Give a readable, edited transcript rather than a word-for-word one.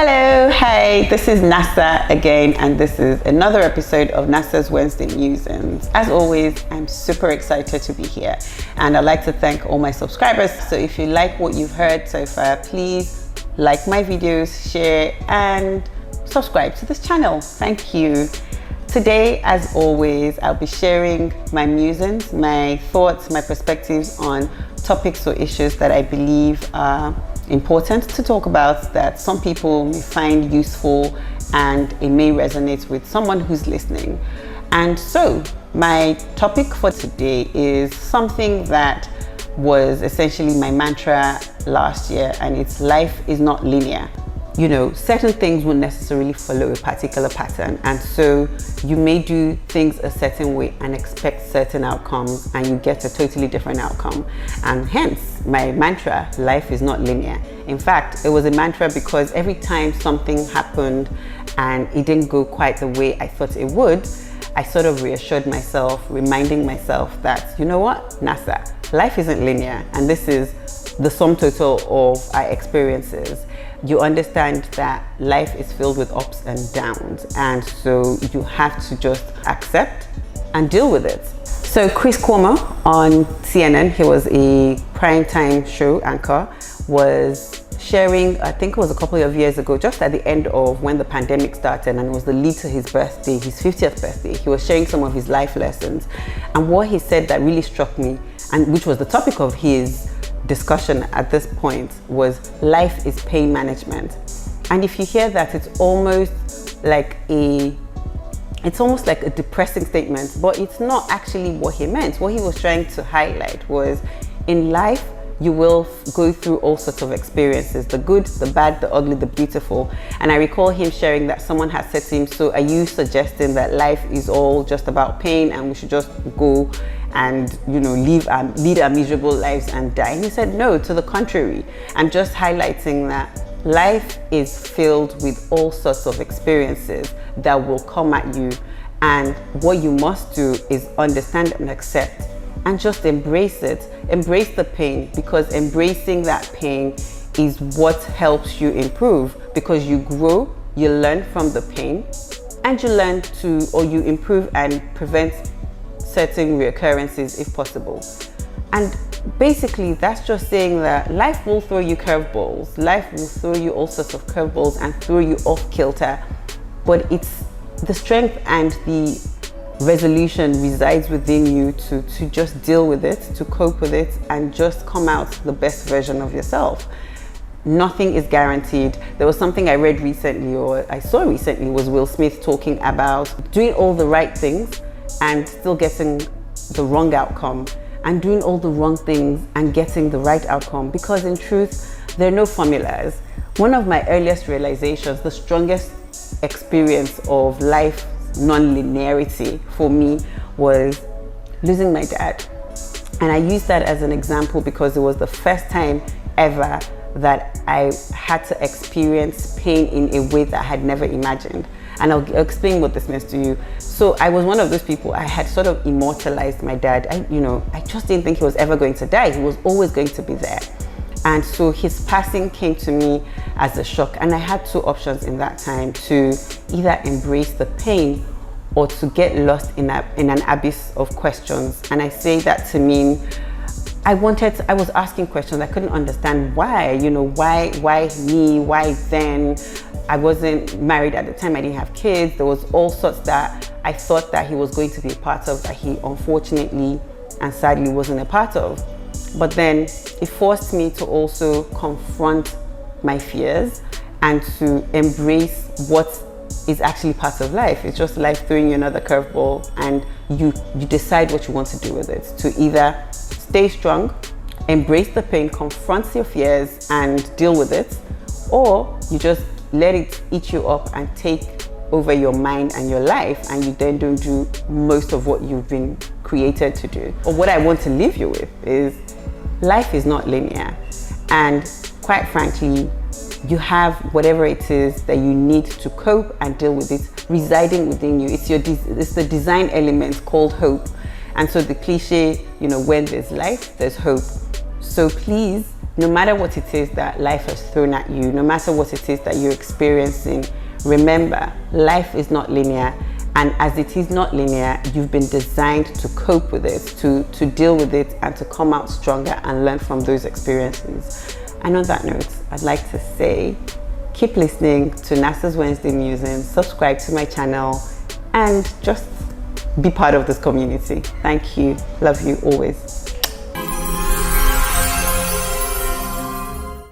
Hello, hey, this is NASA again, and this is another episode of NASA's Wednesday Musings. As always, I'm super excited to be here, and I'd like to thank all my subscribers. So if you like what you've heard so far, please like my videos, share, and subscribe to this channel. Thank you. Today, as always, I'll be sharing my musings, my thoughts, my perspectives on topics or issues that I believe are important to talk about, that some people may find useful and it may resonate with someone who's listening. And so my topic for today is something that was essentially my mantra last year, and it's life is not linear. You know, certain things won't necessarily follow a particular pattern, and so you may do things a certain way and expect certain outcomes, and you get a totally different outcome. And hence my mantra, life is not linear. In fact, it was a mantra because every time something happened and it didn't go quite the way I thought it would, I sort of reassured myself, reminding myself that, you know what, NASA, life isn't linear, and this is the sum total of our experiences. You understand that life is filled with ups and downs, and so you have to just accept and deal with it. So Chris Cuomo on CNN, he was a primetime show anchor, was sharing, I think it was a couple of years ago, just at the end of when the pandemic started, and it was the lead to his birthday, his 50th birthday. He was sharing some of his life lessons, and what he said that really struck me, and which was the topic of his discussion at this point, was life is pain management. And if you hear that, it's almost like a depressing statement, but it's not actually what he meant. What he was trying to highlight was, in life you will go through all sorts of experiences, the good, the bad, the ugly, the beautiful. And I recall him sharing that someone had said to him, so are you suggesting that life is all just about pain and we should just go and, you know, lead our miserable lives and die? And he said, no, to the contrary. I'm just highlighting that life is filled with all sorts of experiences that will come at you, and what you must do is understand and accept and just embrace it. Embrace the pain, because embracing that pain is what helps you improve, because you grow, you learn from the pain, and you learn to, or you improve and prevent certain reoccurrences if possible. And basically that's just saying that life will throw you curveballs. Life will throw you all sorts of curveballs and throw you off kilter, but it's the strength and the resolution resides within you to just deal with it, to cope with it, and just come out the best version of yourself. Nothing is guaranteed. There was something I read recently, or I saw recently, was Will Smith talking about doing all the right things and still getting the wrong outcome, and doing all the wrong things and getting the right outcome, because in truth there are no formulas. One of my earliest realizations, the strongest experience of life non-linearity for me, was losing my dad. And I use that as an example because it was the first time ever that I had to experience pain in a way that I had never imagined. And I'll explain what this means to you. So I was one of those people, I had sort of immortalized my dad. I just didn't think he was ever going to die. He was always going to be there. And so his passing came to me as a shock, and I had two options in that time: to either embrace the pain or to get lost in an abyss of questions. And I say that to mean I was asking questions. I couldn't understand why, why me, why then? I wasn't married at the time, I didn't have kids. There was all sorts that I thought that he was going to be a part of that he unfortunately and sadly wasn't a part of. But then it forced me to also confront my fears and to embrace what is actually part of life. It's just life throwing you another curveball, and you decide what you want to do with it. To either stay strong, embrace the pain, confront your fears and deal with it, or you just let it eat you up and take over your mind and your life, and you then don't do most of what you've been created to do. Or what I want to leave you with is, life is not linear, and quite frankly, you have whatever it is that you need to cope and deal with it residing within you. It's the design element called hope. And so the cliche, when there's life, there's hope. So please no matter what it is that life has thrown at you, no matter what it is that you're experiencing, remember, life is not linear. And as it is not linear, you've been designed to cope with it, to deal with it, and to come out stronger and learn from those experiences. And on that note, I'd like to say, keep listening to NASA's Wednesday Musing, subscribe to my channel, and just be part of this community. Thank you. Love you always.